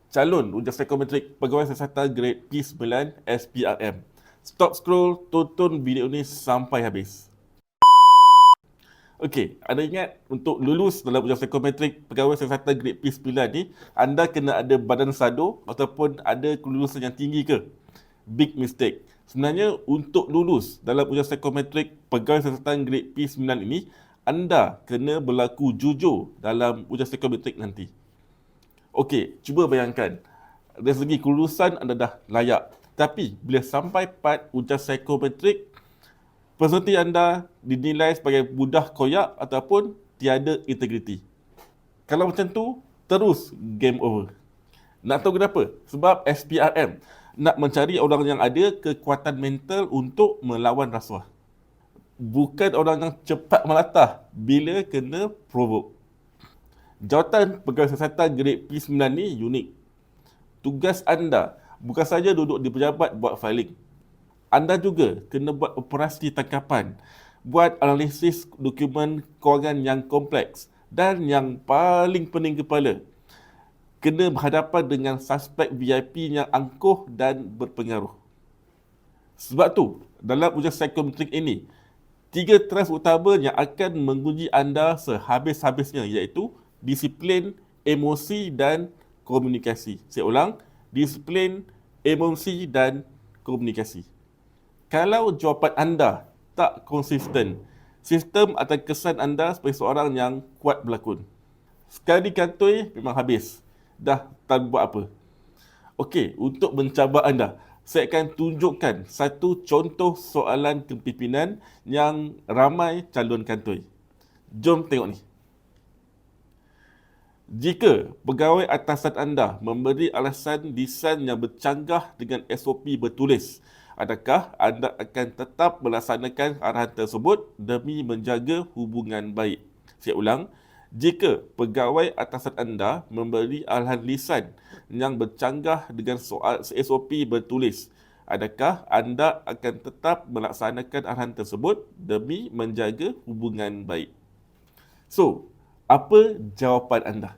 calon ujian psikometrik pegawai siasatan grade P9 SPRM. Stop scroll, tonton video ni sampai habis. Okey, anda ingat untuk lulus dalam ujian psikometrik pegawai siasatan grade P9 ni, anda kena ada badan sado ataupun ada kelulusan yang tinggi ke? Big mistake. Sebenarnya untuk lulus dalam ujian psikometrik pegawai siasatan grade P9 ini, anda kena berlaku jujur dalam ujian psikometrik nanti. Okey, cuba bayangkan. Dari segi kelulusan anda dah layak. Tapi bila sampai part ujian psikometrik, peserta anda dinilai sebagai budak koyak ataupun tiada integriti. Kalau macam tu, terus game over. Nak tahu kenapa? Sebab SPRM nak mencari orang yang ada kekuatan mental untuk melawan rasuah. Bukan orang yang cepat melatah bila kena provoke. Jawatan pegawai siasatan grade P9 ni unik. Tugas anda bukan saja duduk di pejabat buat filing. Anda juga kena buat operasi tangkapan, buat analisis dokumen kewangan yang kompleks dan yang paling pening kepala, kena berhadapan dengan suspek VIP yang angkuh dan berpengaruh. Sebab tu, dalam ujian psikometrik ini, 3 trust utama yang akan menguji anda sehabis-habisnya iaitu disiplin, emosi dan komunikasi. Saya ulang, disiplin, emosi dan komunikasi. Kalau jawapan anda tak konsisten, sistem atau kesan anda sebagai seorang yang kuat berlakon. Sekali kantoi memang habis. Dah tak buat apa. Okey, untuk mencabar anda, saya akan tunjukkan satu contoh soalan kepimpinan yang ramai calon kantoi. Jom tengok ni. Jika pegawai atasan anda memberi alasan lisan yang bercanggah dengan SOP bertulis, adakah anda akan tetap melaksanakan arahan tersebut demi menjaga hubungan baik? Saya ulang, jika pegawai atasan anda memberi arahan lisan yang bercanggah dengan soal SOP bertulis, adakah anda akan tetap melaksanakan arahan tersebut demi menjaga hubungan baik? So, apa jawapan anda?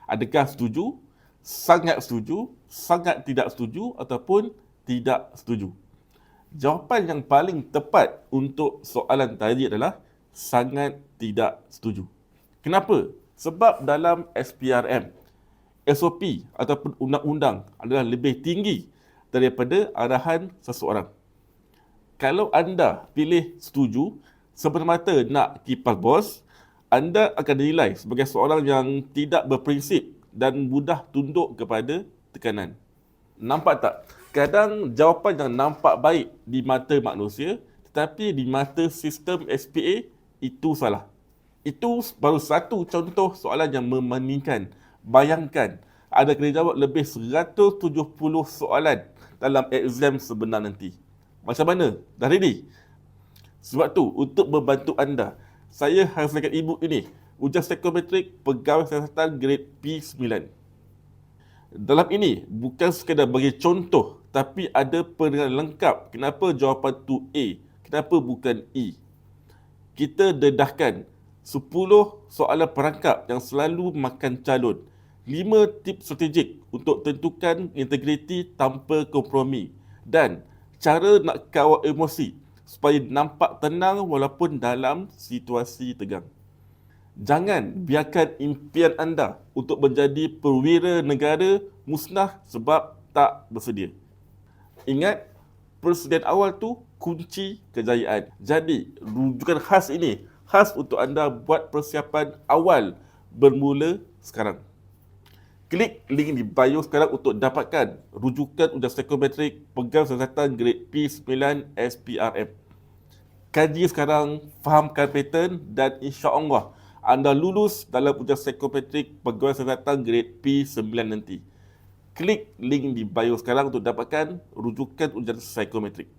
Adakah setuju, sangat setuju, sangat tidak setuju ataupun tidak setuju? Jawapan yang paling tepat untuk soalan tadi adalah sangat tidak setuju. Kenapa? Sebab dalam SPRM, SOP ataupun undang-undang adalah lebih tinggi daripada arahan seseorang. Kalau anda pilih setuju, semata-mata nak kipas bos, anda akan dinilai sebagai seorang yang tidak berprinsip dan mudah tunduk kepada tekanan. Nampak tak? Kadang jawapan yang nampak baik di mata manusia, tetapi di mata sistem SPA, itu salah. Itu baru satu contoh soalan yang memaningkan. Bayangkan, anda kena jawab lebih 170 soalan dalam exam sebenar nanti. Macam mana? Dah ready? Sebab tu, untuk membantu anda, saya hasilkan e-book ini, Ujian Psikometrik Pegawai Siasatan Grade P9. Dalam ini, bukan sekadar bagi contoh, tapi ada penerangan lengkap kenapa jawapan tu A, kenapa bukan E. Kita dedahkan 10 soalan perangkap yang selalu makan calon, 5 tips strategik untuk tentukan integriti tanpa kompromi, dan cara nak kawal emosi supaya nampak tenang walaupun dalam situasi tegang. Jangan biarkan impian anda untuk menjadi perwira negara musnah sebab tak bersedia. Ingat, persediaan awal tu kunci kejayaan. Jadi, rujukan khas ini khas untuk anda buat persiapan awal bermula sekarang. Klik link di bio sekarang untuk dapatkan rujukan ujian psikometrik pegawai siasatan grade P9 SPRM. Kaji sekarang, fahamkan pattern dan insya-Allah anda lulus dalam ujian psikometrik pegawai siasatan grade P9 nanti. Klik link di bio sekarang untuk dapatkan rujukan ujian psikometrik.